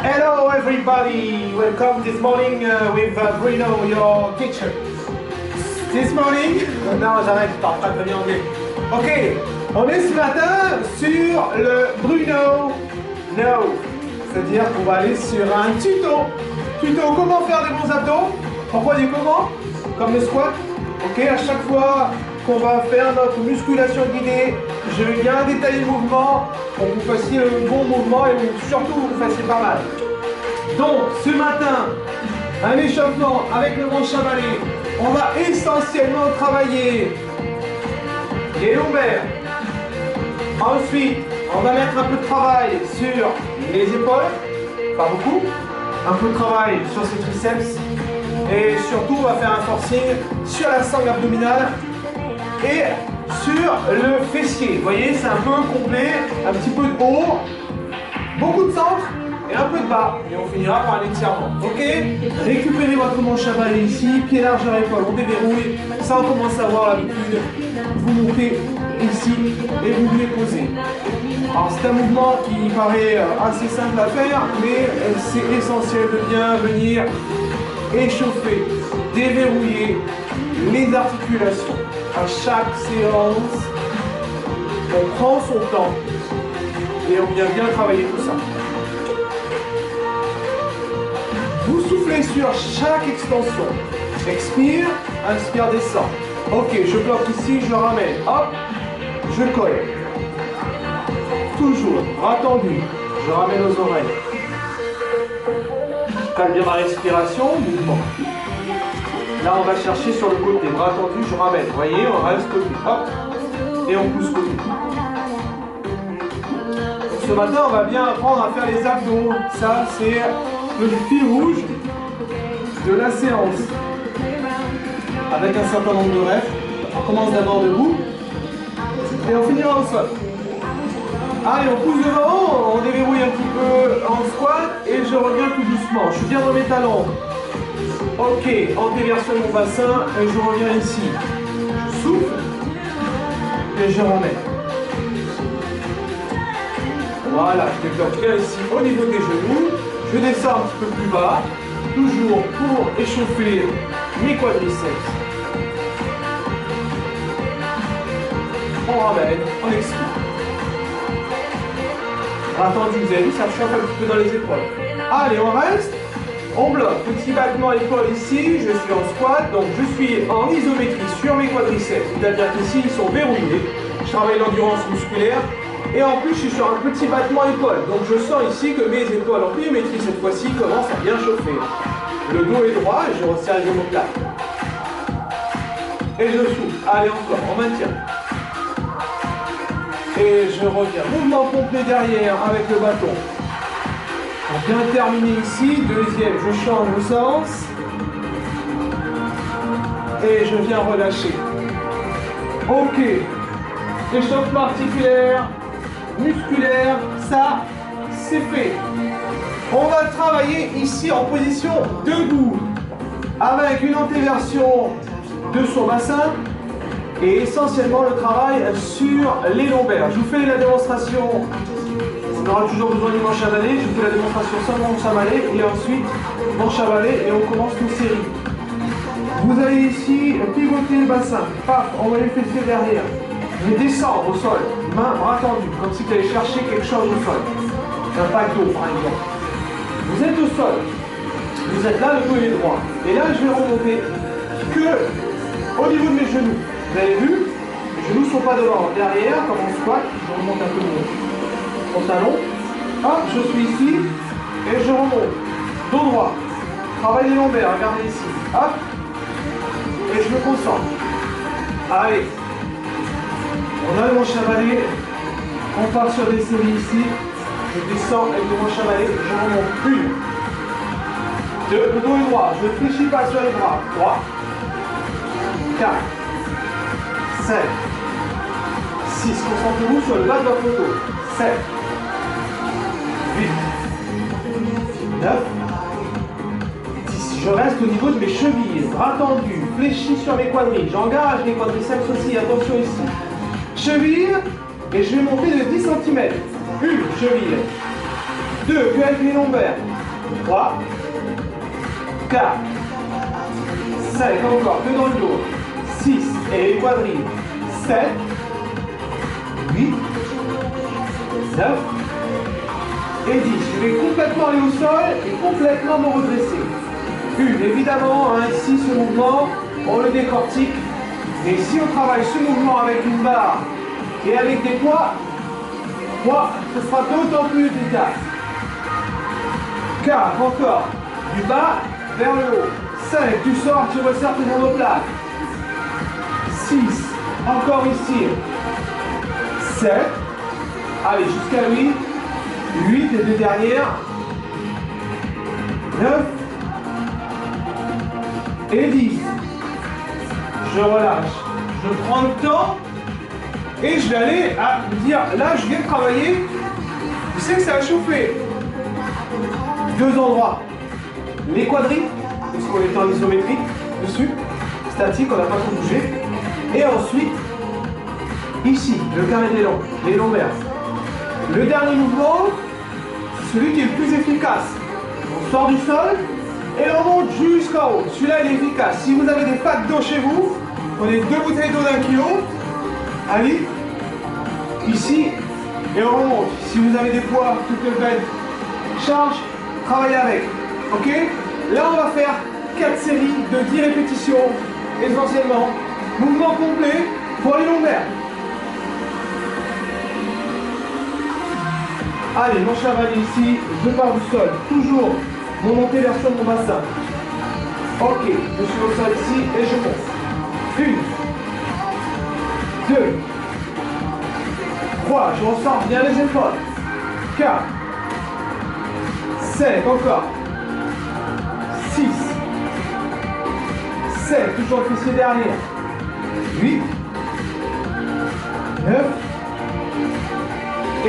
Hello everybody, welcome this morning with Bruno, your teacher. This morning, non j'arrête, je parle pas très bien anglais. Ok, on est ce matin sur le Bruno No, c'est-à-dire qu'on va aller sur un tuto. Tuto, comment faire des bons abdos. Pourquoi du comment? Comme le squat. Ok, à chaque fois qu'on va faire notre musculation guidée, je vais bien détailler le mouvement pour que vous fassiez le bon mouvement et surtout vous fassiez pas mal. Donc ce matin, un échauffement avec le manche à balai. On va essentiellement travailler les lombaires. Ensuite, on va mettre un peu de travail sur les épaules, pas beaucoup. Un peu de travail sur ses triceps. Et surtout, on va faire un forcing sur la sangle abdominale et sur le fessier. Vous voyez, c'est un peu complet, un petit peu de haut, beaucoup de centre et un peu de bas. Et on finira par un étirement. Ok? Récupérez votre manche à balai ici, pied largeur épaule, on déverrouille. Ça, on commence à avoir l'habitude. Vous montez ici et vous venez poser. Alors, c'est un mouvement qui paraît assez simple à faire, mais c'est essentiel de bien venir échauffer, déverrouiller les articulations. À chaque séance, on prend son temps et on vient bien travailler tout ça. Vous soufflez sur chaque extension. Expire, inspire, descend. Ok, je bloque ici, je ramène. Hop, je colle. Toujours, bras tendu. Je ramène aux oreilles. Calme bien ma respiration, mouvement. Là, on va chercher sur le côté. Bras tendu, je ramène. Vous voyez, on reste côté. Hop, et on pousse côté. Ce matin, on va bien apprendre à faire les abdos. Ça, c'est le fil rouge de la séance. Avec un certain nombre de rêves. On commence d'abord debout. Et on finira au sol. Allez, on pousse devant, on déverrouille un petit peu en squat et je reviens tout doucement. Je suis bien dans mes talons. Ok, antéversion de mon bassin et je reviens ici. Je souffle et je ramène. Voilà, je développe bien ici au niveau des genoux. Je descends un petit peu plus bas, toujours pour échauffer mes quadriceps. On ramène, on expire. Attendu, vous avez vu, ça chauffe un petit peu dans les épaules. Allez, on reste. On bloque. Petit battement épaule ici. Je suis en squat. Donc, je suis en isométrie sur mes quadriceps. C'est-à-dire qu'ici, ils sont verrouillés. Je travaille l'endurance musculaire. Et en plus, je suis sur un petit battement épaule. Donc, je sens ici que mes épaules en pliométrie, cette fois-ci, commencent à bien chauffer. Le dos est droit et je resserre les omoplates. Et je souffle. Allez, encore. On maintient. Et je reviens. Mouvement complet derrière avec le bâton. On vient terminer ici. Deuxième, je change de sens. Et je viens relâcher. Ok. Échauffement articulaire, musculaire, ça, c'est fait. On va travailler ici en position debout. Avec une antéversion de son bassin. Et essentiellement le travail sur les lombaires. Je vous fais la démonstration. On aura toujours besoin du manche à balai. Je vous fais la démonstration sans manche à balai. Et ensuite, manche à balai. Et on commence nos séries. Vous allez ici pivoter le bassin. Paf, on va les fessiers derrière. Je vais descendre au sol. Main, bras tendus. Comme si tu allais chercher quelque chose au sol. Un pack d'eau par exemple. Vous êtes au sol. Vous êtes là, le dos est droit. Et là, je vais remonter que au niveau de mes genoux. Vous avez vu, les genoux ne sont pas devant, derrière, comme en squat, je remonte un peu mon talon. Hop, je suis ici, et je remonte. Dos droit. Travail des lombaires, regardez ici. Hop, et je me concentre. Allez. On a le manche à balai. On part sur des séries ici. Je descends avec le manche à balai, je remonte. Une. Deux, le dos est droit. Je ne fléchis pas sur les bras. 3. 4. 7, 6, concentrez-vous sur le bas de votre dos. 7, 8, 9, 10. Je reste au niveau de mes chevilles, bras tendus, fléchis sur mes quadrilles. J'engage les quadriceps aussi, attention ici. Cheville, et je vais monter de 10 cm. Une cheville, 2, que avec les lombaires. 3, 4, 5, encore, que dans le dos. 6, et les quadrilles. 7, 8, 9, et 10. Je vais complètement aller au sol et complètement me redresser. Évidemment, hein, ici, ce mouvement, on le décortique. Et si on travaille ce mouvement avec une barre et avec des poids, ce sera d'autant plus efficace. 4, encore. Du bas vers le haut. 5, tu sors, tu resserres tes omoplates. 6, encore ici. 7, allez, jusqu'à 8. 8, les deux dernières. 9 et 10. Je relâche. Je prends le temps et je vais aller à me dire, là, je viens de travailler. Je sais que ça a chauffé. 2 endroits. Les quadrilles, parce qu'on est en isométrique dessus, statique, on n'a pas trop bougé. Et ensuite, ici, le carré des longs, les lombaires. Le dernier mouvement, c'est celui qui est le plus efficace. On sort du sol et on monte jusqu'en haut. Celui-là, il est efficace. Si vous avez des packs d'eau chez vous, prenez 2 bouteilles d'eau d'1 kilo. Allez, ici, et on remonte. Si vous avez des poids, toutes les belles, charge, travaillez avec. Ok? Là, on va faire 4 séries de 10 répétitions, essentiellement. Mouvement complet pour les lombaires. Allez, mon chevalier ici, je pars du sol. Toujours mon montée version de mon bassin. Ok, je suis au sol ici et je monte. 1, 2, 3, je ressens bien les épaules. 4, 5, encore. 6, 7, toujours le fessier derrière. 8, 9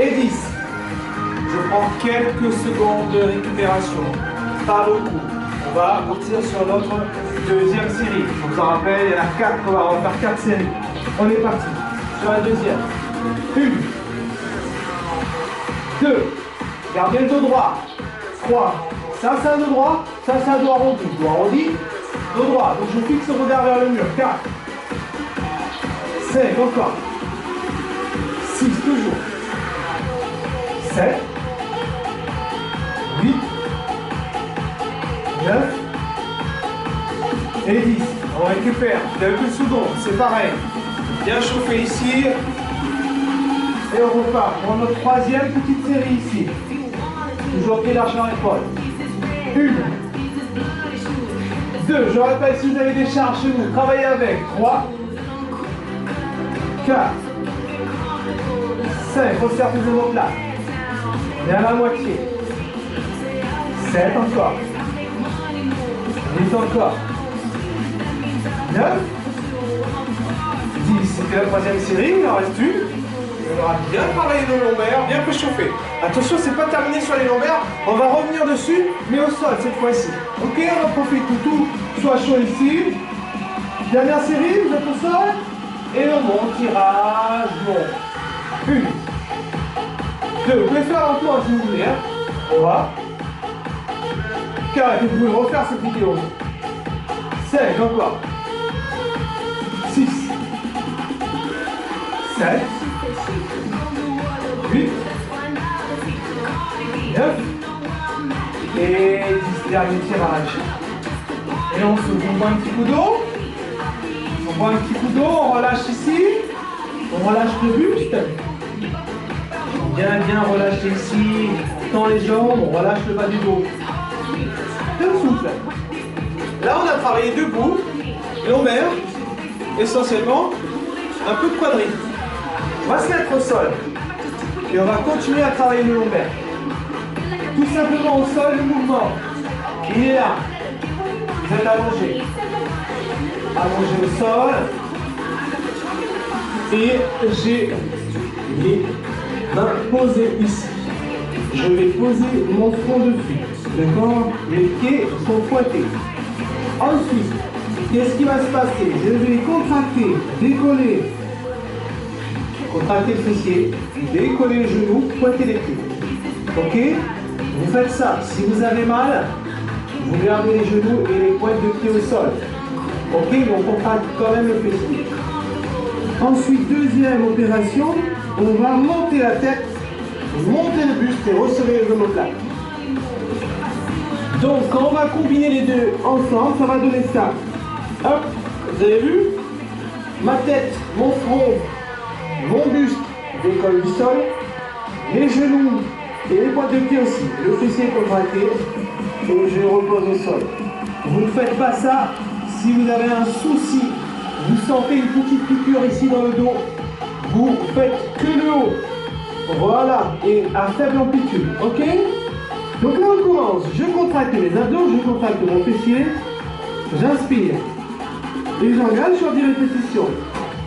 et 10. Je prends quelques secondes de récupération. Pas beaucoup. On va partir sur notre deuxième série. Je vous en rappelle, il y en a 4, on va faire 4 séries. On est parti sur la deuxième. 1, 2, gardez le dos droit. 3, ça c'est un dos droit, ça c'est un dos arrondi. Dos arrondi, dos droit. Donc je fixe le regard vers le mur. 4, 5, encore. 6, toujours. 7, 8, 9 et 10. On récupère quelques secondes, c'est pareil. Bien chauffé ici. Et on repart pour notre troisième petite série ici. Toujours pied large dans l'épaule. 1, 2, je répète, si vous avez des charges chez vous, travaillez avec. 3, 4, 5, resserre tes omoplates. On est à la moitié. 7 encore. 8 encore. 9, 10. C'était la troisième série, il en reste une. On aura bien travaillé nos lombaires, bien préchauffé. Attention, c'est pas terminé sur les lombaires, on va revenir dessus, mais au sol cette fois-ci. Ok, on en profite que tout soit chaud ici. Dernière série, vous êtes au sol. Et on monte, tirage, monte. 1, 2, vous pouvez faire un tour si vous voulez. Hein. On va. 4, vous pouvez refaire cette vidéo. 5, encore. 6, 7, 8, 9 et 10, dernier tirage. Et on se boit un petit coup d'eau. On boit un petit coup d'eau, on relâche ici. On relâche le buste. Bien relâcher ici. On tend les jambes, on relâche le bas du dos. Deux souffle. Là, on a travaillé debout, lombaire, essentiellement, un peu de quadrille. On va se mettre au sol. Et on va continuer à travailler le lombaire. Tout simplement au sol, le mouvement. Il est là. Vous êtes allongé. Allongé au sol. Et j'ai les mains posées ici. Je vais poser mon front dessus. D'accord? Les pieds sont pointés. Ensuite, qu'est-ce qui va se passer? Je vais contracter, décoller. Contracter le fessier, décoller les genoux, pointer les pieds. Ok? Vous faites ça. Si vous avez mal, vous gardez les genoux et les pointes de pied au sol. Ok, mais on contracte quand même le fessier. Ensuite, deuxième opération, on va monter la tête, monter le buste et resserrer les omoplates. Donc, quand on va combiner les deux ensemble, ça va donner ça. Hop, vous avez vu? Ma tête, mon front, mon buste décolle du sol, les genoux et les pointes de pied aussi. Le fessier est contracté et je repose au sol. Vous ne faites pas ça si vous avez un souci. Vous sentez une petite piqûre ici dans le dos. Vous faites que le haut. Voilà, et à faible amplitude. Ok? Donc là on commence. Je contracte les abdos, je contracte mon fessier. J'inspire. Et j'engage sur 10 répétitions.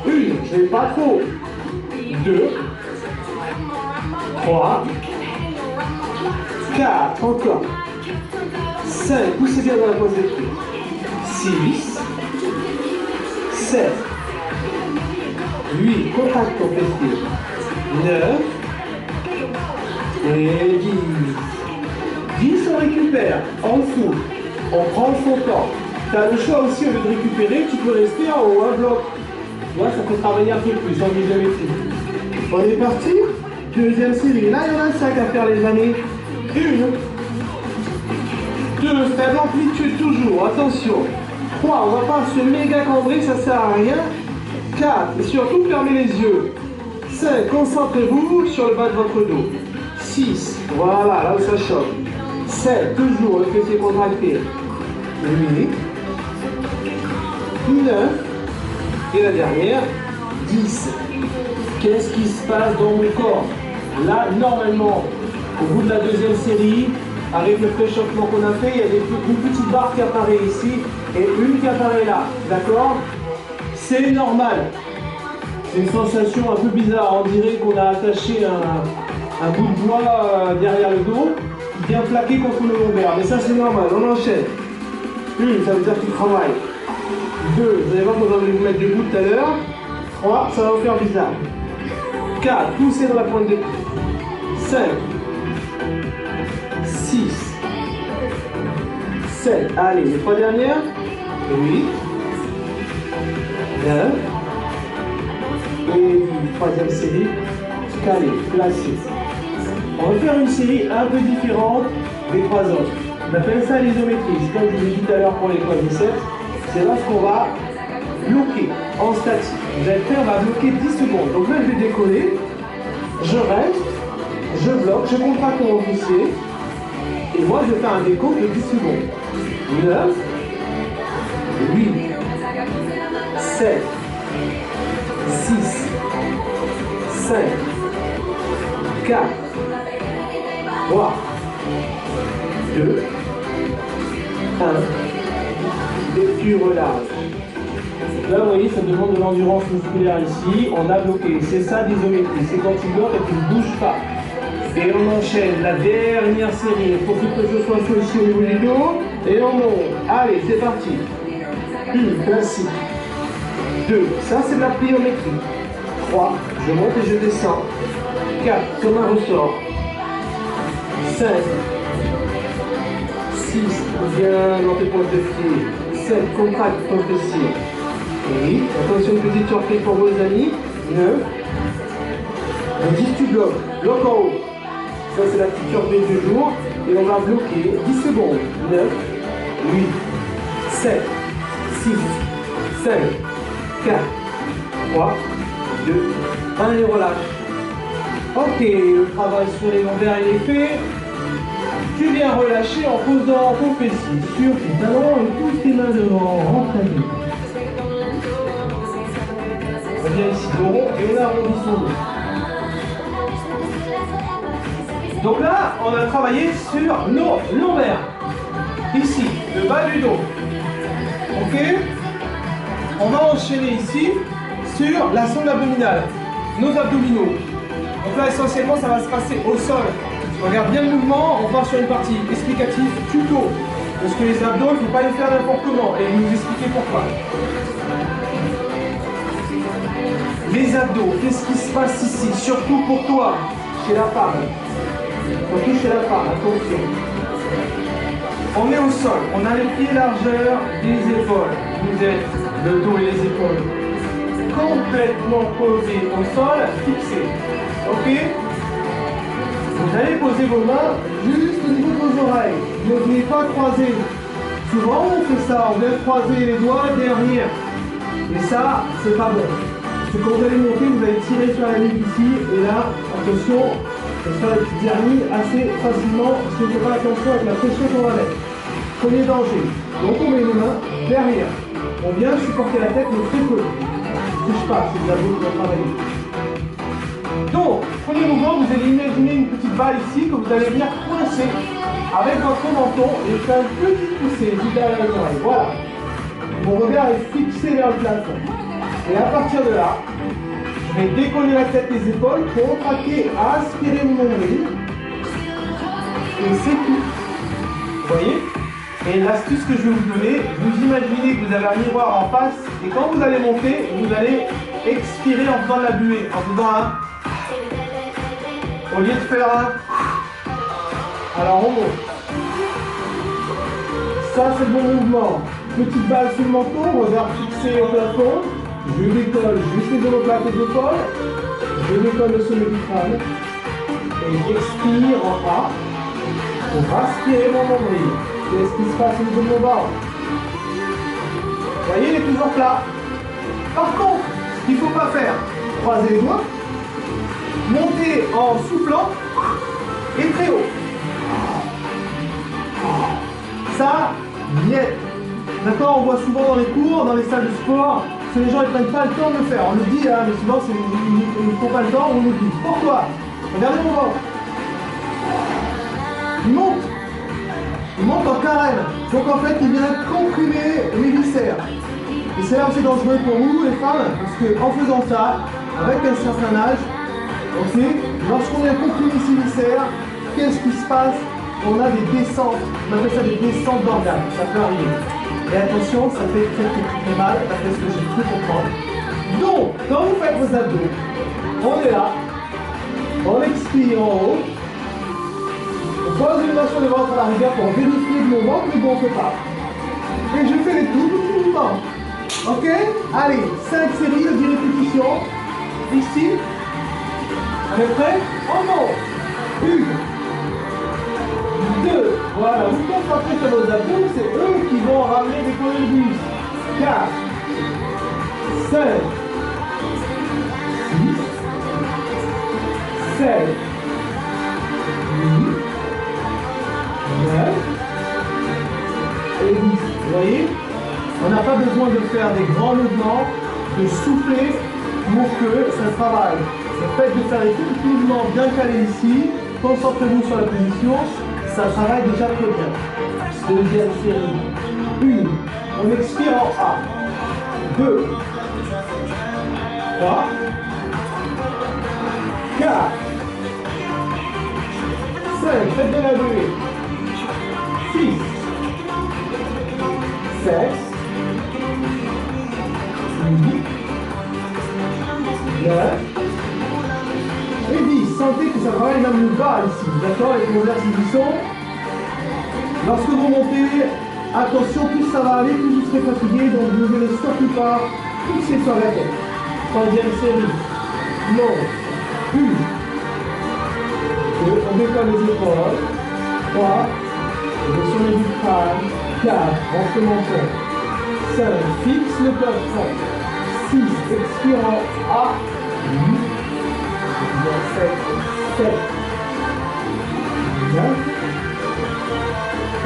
1, je ne vais pas trop. 2, 3, 4, encore. 5, poussez bien dans la pose des pieds. 6, 7, 8, contracte ton fessier. 9, et 10. 10, on récupère. En dessous, on prend son temps. Tu as le choix aussi, au lieu de récupérer, tu peux rester en haut, un bloc. Là, ça peut travailler un peu plus en isométrie. On est parti. Deuxième série. Là, il y en a 5 à faire, les amis. 1, 2, faible amplitude toujours. Attention. 3, on va pas se méga cambrer, ça sert à rien. 4, et surtout fermez les yeux. 5, concentrez-vous sur le bas de votre dos. 6, voilà, là où ça choque. 7, toujours le fessier contracté. 8, 9, et la dernière, 10. Qu'est-ce qui se passe dans mon corps? Là, normalement, au bout de la deuxième série, avec le préchauffement qu'on a fait, il y a une petite barre qui apparaît ici et une qui apparaît là. D'accord? C'est normal. C'est une sensation un peu bizarre. On dirait qu'on a attaché un bout de bois derrière le dos, bien plaqué contre le lombaire. Mais ça, c'est normal. On enchaîne. 1, ça veut dire qu'il travaille. 2, vous allez voir qu'on va vous mettre debout tout à l'heure. 3, ça va vous faire bizarre. 4, poussez dans la pointe de pied. 5, 6, 7, allez, les 3 dernières. 8, 9, et 10, troisième série. Calé, placé. On va faire une série un peu différente des 3 autres. On appelle ça l'isométrie. C'est comme je vous ai dit tout à l'heure pour les quadriceps. C'est lorsqu'on va bloquer en statique. Vous allez faire, on va bloquer 10 secondes. Donc là, je vais décoller, je reste, je bloque, je contracte mon fessier. Et moi, je fais un décompte de 10 secondes. 9, 8, 7, 6, 5, 4, 3, 2, 1. Et tu relâches. Là, vous voyez, ça demande de l'endurance musculaire ici. On a bloqué. C'est ça l'isométrie. C'est quand tu bloques et tu ne bouges pas. Et on enchaîne la dernière série. Il faut que je sois chaud ici au niveau du dos. Et on monte. Allez, c'est parti. 1, classique. 2, ça c'est de la pliométrie. 3, je monte et je descends. 4, comme un ressort. 5, 6, bien dans tes pointes de pied. 7, contracte ton fessier. 8, attention, petite surprise pour vos amis. 9, 10, tu bloques. Bloc en haut. Ça c'est la petite surprise du jour. Et on va bloquer 10 secondes. 9, 8, 7, 6, 5, 4, 3, 2, 1 et relâche. Ok, le travail sur les lombaires il est fait. Tu viens relâcher en posant ton fessier sur tes talons et pousse tes mains devant. Rentre à deux. On vient ici de rond et on arrondit son dos. Donc là, on a travaillé sur nos lombaires. Ici, le bas du dos. Ok? On va enchaîner ici sur la sonde abdominale, nos abdominaux. Donc là, essentiellement, ça va se passer au sol. Regarde bien le mouvement, on part sur une partie explicative tuto. Parce que les abdos, il ne faut pas les faire n'importe comment. Et vous expliquer pourquoi. Les abdos, qu'est-ce qui se passe ici? Surtout pour toi, chez la femme. On touche la barre, attention. On est au sol, on a les pieds largeur des épaules. Vous êtes le dos et les épaules complètement posés au sol, fixés. Ok? Vous allez poser vos mains juste au niveau de vos oreilles. Ne venez pas croiser. Souvent on fait ça, on vient croiser les doigts derrière. Et ça, c'est pas bon. Parce que quand vous allez monter, vous allez tirer sur la nuque ici. Et là, attention, ça sera une petite hernie assez facilement si on ne fait pas attention avec la pression qu'on va mettre. Premier danger. Donc on met les mains derrière. On vient supporter la tête, mais très peu. Ne touche pas, c'est de la boue qui va travailler. Donc, premier mouvement, vous allez imaginer une petite balle ici que vous allez venir coincer avec votre menton et faire un petit poussé du derrière l'oreille. Voilà. Mon regard est fixé vers le plafond. Et à partir de là, je vais décoller la tête des épaules, contracter, aspirer mon nombril. Et c'est tout. Vous voyez? Et l'astuce que je vais vous donner, vous imaginez que vous avez un miroir en face et quand vous allez monter, vous allez expirer en faisant de la buée, en faisant un. Au lieu de faire un. Alors on monte. Ça c'est le bon mouvement. Petite balle sur le menton, regard fixé au plafond. Je décolle juste les omoplates des épaules. Je décolle le sommet du crâne. Et j'expire en A. Pour aspirer mon nombril. Qu'est-ce qui se passe au niveau de mon ventre? Vous voyez, il est toujours plat. Par contre, ce qu'il ne faut pas faire, croiser les doigts, monter en soufflant et très haut. Ça, niet. D'accord, on voit souvent dans les cours, dans les salles de sport, que les gens ne prennent pas le temps de le faire. On le dit, hein, mais souvent ils ne font pas le temps, on oublie. Pourquoi? Regardez mon ventre. Il monte. Il monte en carène. Donc en fait, il vient comprimer les viscères. Et c'est là où c'est dangereux pour vous, les femmes, parce qu'en faisant ça, avec un certain âge, ok, lorsqu'on vient comprimer ces viscères, qu'est-ce qui se passe? On a des descentes. On appelle ça des descentes d'organes. Ça peut arriver. Et attention, ça fait très mal, d'après ce que j'ai pu comprendre. Donc, quand vous faites vos abdos, on est là, on expire en haut, on pose une main sur le ventre à la rigueur pour vérifier que mon ventre ne gonfle pas. Et je fais les tout petits mouvements. Ok? Allez, 5 séries de 10 répétitions. Ici. On est prêt? On monte. 1. 2. Voilà, vous concentrez sur vos abdos, c'est eux qui vont ramener des coller le buste. 4. 5. 6. 7. 8. 9 et 10. Vous voyez? On n'a pas besoin de faire des grands mouvements, de souffler pour que ça travaille. Le fait de faire les petits mouvements bien calés ici, concentrez-vous sur la position, ça travaille déjà très bien. Deuxième série. 1. On expire en A. 2. 3. 4. 5. Faites de la buée. 6, 7, 8, 9 et 10. Sentez que ça travaille même le bas ici, d'accord, avec les exercices. Lorsque vous montez, attention, plus ça va aller, plus vous serez fatigué, donc vous ne venez surtout pas pousser sur la tête. Troisième série. Non. 1. 2. On décolle les épaules. 3. Le sommet du crâne. 4. On se menton. 5. Fixe le plafond. 6. Expire en A. 8. 7. 9.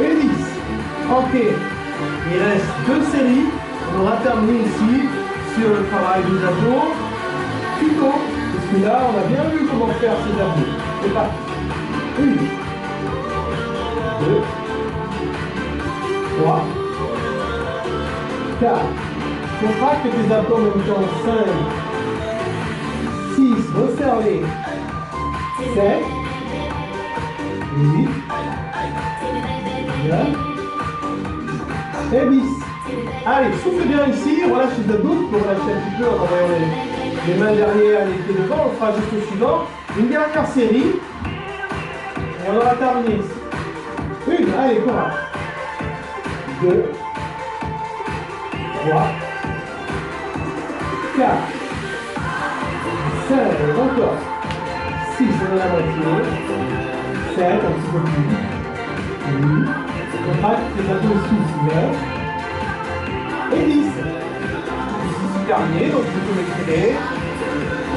Et 10. Ok. Il reste 2 séries. On aura terminé ici sur le travail des abdos. Tuto. Parce que là, on a bien vu comment faire ces abdos. C'est parti. 1. 2. 3, 4, contracte tes abdos en même temps, 5, 6, resserrez, 7, 8, 9 et 10. Allez, souffle bien ici, relâche les abdos, tu peux relâcher un petit peu en envoyant les mains derrière, les pieds devant, on fera juste le suivant. Une dernière série. Et on aura terminé ici. Une, allez, courage. 2, 3, 4, 5, encore. 6, on a la moitié. 7, un petit peu plus. 8, on passe les abdos sous 9. Et 10. C'est terminé, donc je peux m'écrire.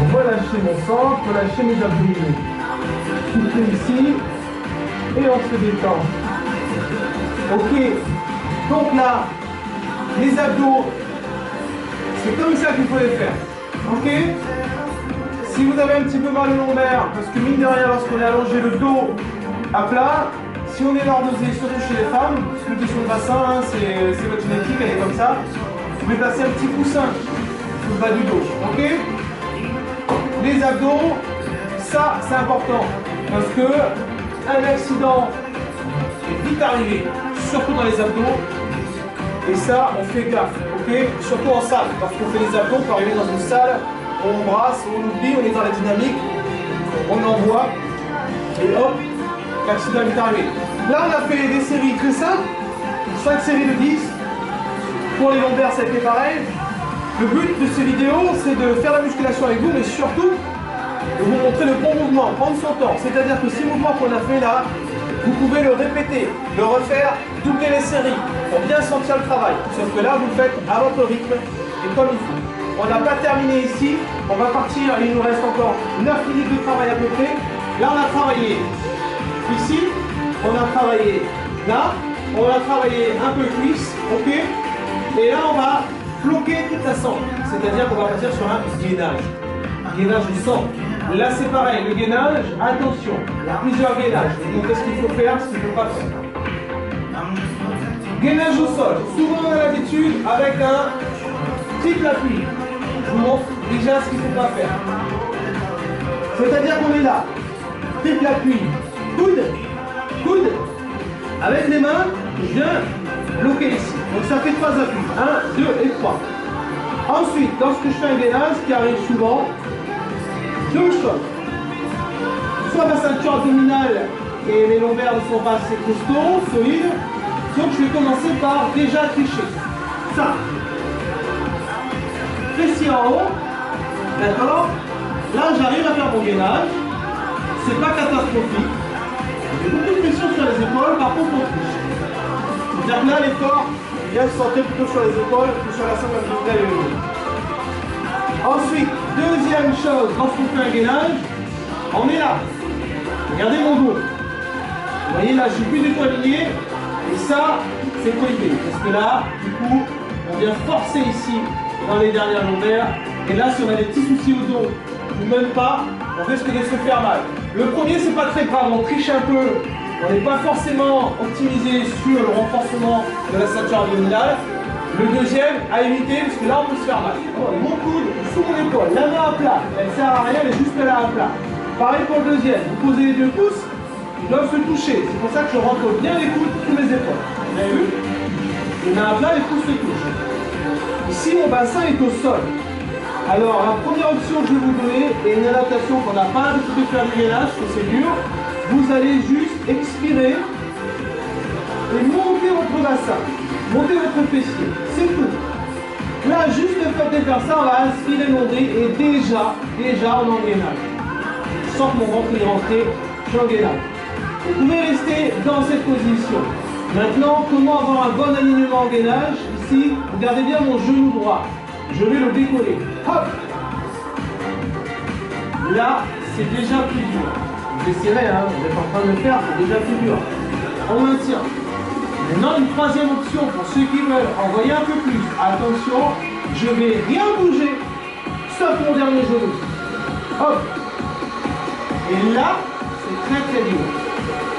On va lâcher mon centre, on va lâcher mes abdominaux. Soufflez ici. Et on se détend. Ok. Donc là, les abdos, c'est comme ça qu'il faut les faire. Ok? Si vous avez un petit peu mal au lombaire, parce que mine de rien, lorsqu'on est allongé le dos à plat, si on est lordosé, surtout chez les femmes, parce que question de bassin, hein, c'est votre génétique, elle est comme ça, vous pouvez placer un petit coussin sous le bas du dos. Ok? Les abdos, ça c'est important, parce que un accident est vite arrivé, surtout dans les abdos, et ça on fait gaffe, ok? Surtout en salle, lorsqu'on fait les abdos, on peut arriver dans une salle, on brasse, on oublie, on est dans la dynamique, on envoie, et hop, l'accident est arrivé. Là on a fait des séries très simples, 5 séries de 10, pour les lombaires ça a été pareil. Le but de ces vidéos c'est de faire la musculation avec vous, mais surtout de vous montrer le bon mouvement, prendre son temps, c'est-à-dire que ces mouvements qu'on a fait là, vous pouvez le répéter, le refaire, doubler les séries pour bien sentir le travail. Sauf que là, vous le faites à votre rythme et comme il faut. On n'a pas terminé ici, on va partir, il nous reste encore 9 minutes de travail à peu près. Là, on a travaillé ici, on a travaillé là, on a travaillé un peu cuisse, ok? Et là, on va bloquer toute la sangle, c'est-à-dire qu'on va partir sur un gainage. Gainage du sang. Là c'est pareil, le gainage, attention, il y a plusieurs gainages. Donc qu'est-ce qu'il faut faire, ce qu'il ne faut pas faire. Gainage au sol. Souvent on a l'habitude avec un triple appui. Je vous montre déjà ce qu'il ne faut pas faire. C'est-à-dire qu'on est là, triple appui, coude, coude. Avec les mains, je viens bloquer ici. Donc ça fait 3 appuis, 1, 2 et 3. Ensuite, lorsque je fais un gainage, qui arrive souvent, je choque. Soit ma ceinture abdominale et mes lombaires ne sont pas assez costauds, solides. Donc je vais commencer par déjà tricher. Ça. Fessier en haut. D'accord? Là j'arrive à faire mon gainage. C'est pas catastrophique. J'ai beaucoup de pression sur les épaules, par contre on triche. C'est-à-dire que là l'effort vient se sentir plutôt sur les épaules que sur la sangle abdominale et le dos. Ensuite, deuxième chose, lorsqu'on fait un gainage, on est là. Regardez mon dos. Vous voyez là, je suis plus du tout aligné. Et ça, c'est cohibé. Parce que là, du coup, on vient forcer ici dans les dernières lombaires. Et là, si on a des petits soucis au dos, ou même pas, on risque de se faire mal. Le premier, c'est pas très grave. On triche un peu. On n'est pas forcément optimisé sur le renforcement de la ceinture abdominale. Le deuxième, à éviter, parce que là, on peut se faire mal. Mon coude sous mon épaule, la main à plat, elle ne sert à rien, elle est juste là à plat. Pareil pour le deuxième, vous posez les 2 pouces, ils doivent se toucher. C'est pour ça que je rentre bien les coudes sous mes épaules. Vous avez vu? Les mains à plat, les pouces se touchent. Ici, mon bassin est au sol. Alors, la première option que je vais vous donner, et une adaptation qu'on n'a pas l'habitude de faire du gainage, parce que c'est dur, vous allez juste expirer et monter votre bassin. Montez votre fessier, c'est tout. Là, juste le fait de faire ça, on va inspirer, monter et déjà, on est en gainage. Je sens que mon ventre est rentré, je suis en gainage. Vous pouvez rester dans cette position. Maintenant, comment avoir un bon alignement en gainage? Ici, regardez bien mon genou droit. Je vais le décoller. Hop! Là, c'est déjà plus dur. Vous essayerez, hein, vous êtes en train de le faire, c'est déjà plus dur. On maintient. Maintenant, une troisième option pour ceux qui veulent envoyer un peu plus. Attention, je vais rien bouger, sauf mon dernier genou. Hop. Et là, c'est très très dur.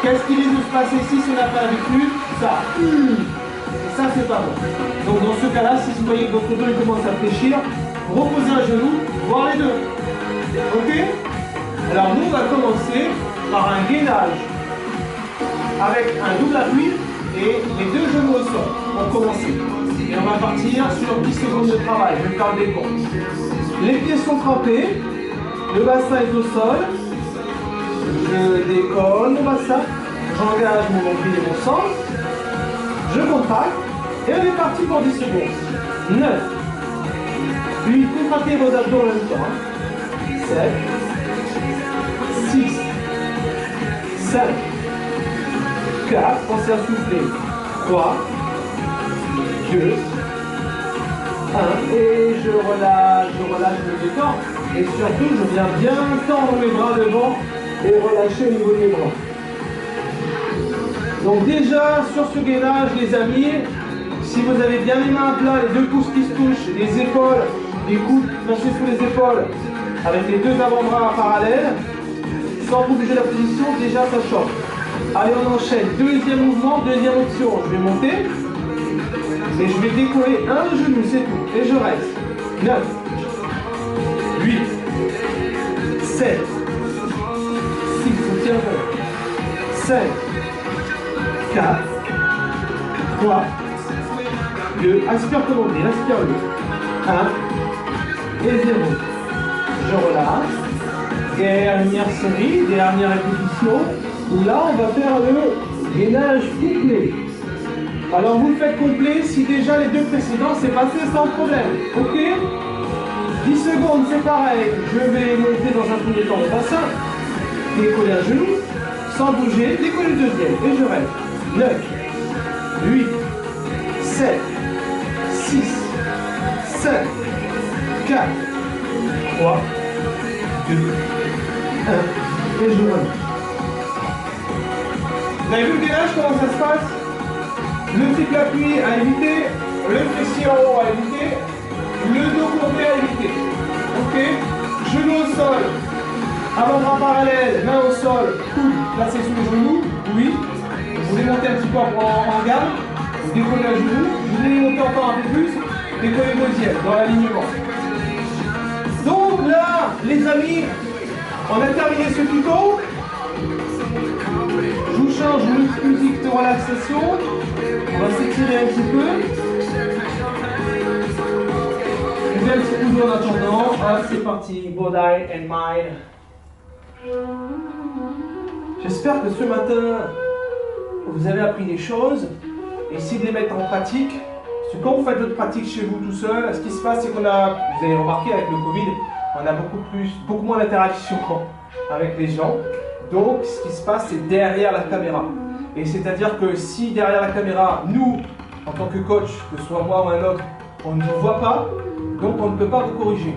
Qu'est-ce qui risque de se passer ici si on n'a pas l'habitude? Ça. Et ça, c'est pas bon. Donc dans ce cas-là, si vous voyez que votre dos commence à fléchir, reposez un genou, voire les deux. Ok? Alors nous, on va commencer par un gainage avec un double appui et les 2 genoux au sol pour commencer. Et on va partir sur 10 secondes de travail. Je vais faire le décompte. Les pieds sont trempés, le bassin est au sol, Je décolle mon bassin, j'engage mon nombril et mon centre, je contracte, et on est parti pour 10 secondes. 9. Puis contractez vos abdos en même temps. 7, 6, 5, 4, pensez à souffler. 3, 2, 1, et je relâche le détends. Et surtout, je viens bien tendre mes bras devant et relâcher au niveau des bras. Donc déjà, sur ce gainage, les amis, si vous avez bien les mains à plat, les deux pouces qui se touchent, les épaules, les coudes placés sous les épaules, avec les deux avant-bras parallèles, sans bouger la position, déjà ça chauffe. Allez, on enchaîne. Deuxième mouvement, deuxième option. Je vais monter et je vais décoller un genou, c'est tout. Et je reste. 9, 8, 7, 6, on tient bon. 5, 4, 3, 2, aspire comme on dit, aspire-le. 1 et 0. Je relâche. Dernière série, dernière répétition. Où là, on va faire le gainage complet. Alors, vous le faites complet si déjà les deux précédents s'est passé sans problème. Ok? 10 secondes, c'est pareil. Je vais monter dans un premier temps le bassin, décoller un genou, sans bouger, décoller le deuxième. Et je reste. 9, 8, 7, 6, 5, 4, 3, 2, 1. Et je relâche. Vous avez vu le gainage, comment ça se passe? Le triple appui à éviter, le fessier en haut à éviter, le dos courbé à éviter. Ok? Genou au sol, avant-bras parallèle, main au sol, coude placé sous les genoux. Oui. Vous voulez monter un petit peu en gamme, vous décollez un genou, vous voulez monter encore un peu plus, décollez le deuxième dans l'alignement. Donc là, les amis, on a terminé ce tuto. Je vous change une musique de relaxation. On va s'étirer un petit peu. Je fais un petit coup d'eau en attendant. Ah, c'est parti. Body and mind. J'espère que ce matin, vous avez appris des choses. Essayez de les mettre en pratique. Parce que quand vous faites votre pratique chez vous tout seul, ce qui se passe, c'est qu'on a, vous avez remarqué avec le Covid, on a beaucoup moins d'interaction avec les gens. Donc, ce qui se passe, c'est derrière la caméra. Et c'est-à-dire que si derrière la caméra, nous, en tant que coach, que ce soit moi ou un autre, on ne vous voit pas, donc on ne peut pas vous corriger.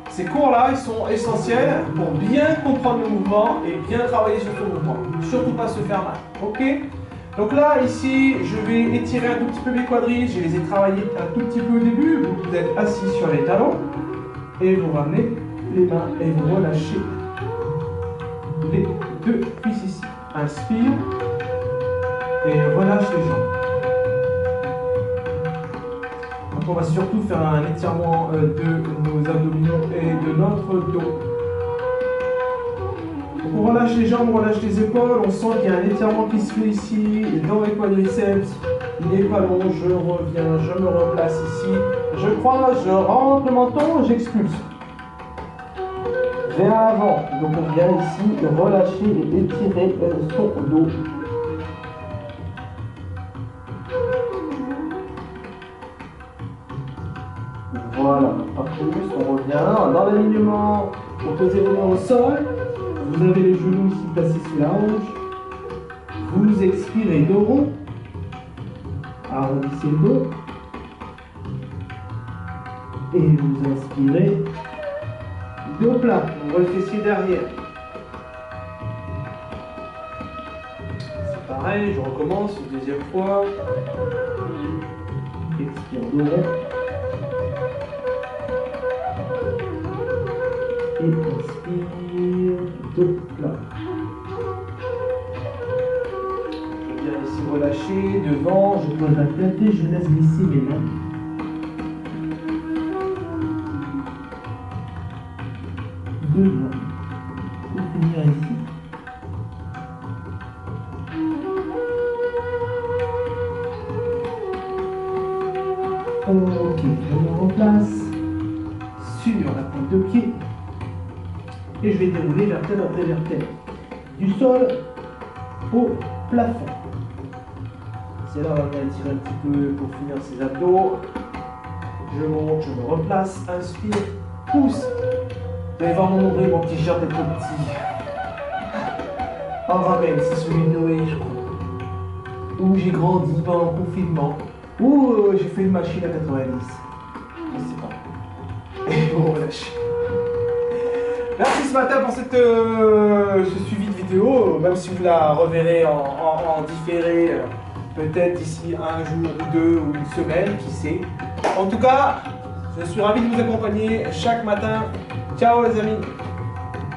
Ces cours-là, ils sont essentiels pour bien comprendre le mouvement et bien travailler sur ce mouvement. Surtout pas se faire mal. Ok? Donc là, ici, je vais étirer un tout petit peu mes quadrilles. Je les ai travaillés un tout petit peu au début. Vous êtes assis sur les talons et vous ramenez les mains et vous relâchez les deux cuisses ici. Inspire et relâche les jambes. Donc on va surtout faire un étirement de nos abdominaux et de notre dos. Donc on relâche les jambes, on relâche les épaules. On sent qu'il y a un étirement qui se fait ici dans les quadriceps. Il n'est pas long, je reviens, je me replace ici. Je croise, je rentre le menton, j'expulse. Vers l'avant, donc on vient ici relâcher et étirer son dos. Voilà, pas plus, on revient dans l'alignement, on pose les mains au sol, vous avez les genoux ici placés sous la hanche, vous expirez dos rond, arrondissez le dos, et vous inspirez dos plat, on voit le fessier derrière. C'est pareil, je recommence une deuxième fois. Expire dos rond. Et inspire, dos plat. Je viens ici relâcher, devant, je pose la tête et je laisse glisser mes mains. Devant. Pour finir ici. Ok, je me replace sur la pointe de pied et je vais dérouler vertèbre après vertèbre. du sol au plafond. C'est là on va venir étirer un petit peu pour finir ses abdos. Je monte, je me replace, inspire, pousse. Vous allez voir mon nombril, mon t-shirt est trop petit. Un rappel, c'est celui de Noé, je crois. Où j'ai grandi pendant le confinement. Où j'ai fait une machine à 90. Je sais pas. Et bon, lâche. Merci ce matin pour ce suivi de vidéo, même si vous la reverrez en différé, peut-être d'ici un jour ou deux ou une semaine, qui sait. En tout cas, je suis ravi de vous accompagner chaque matin. Ciao les amis!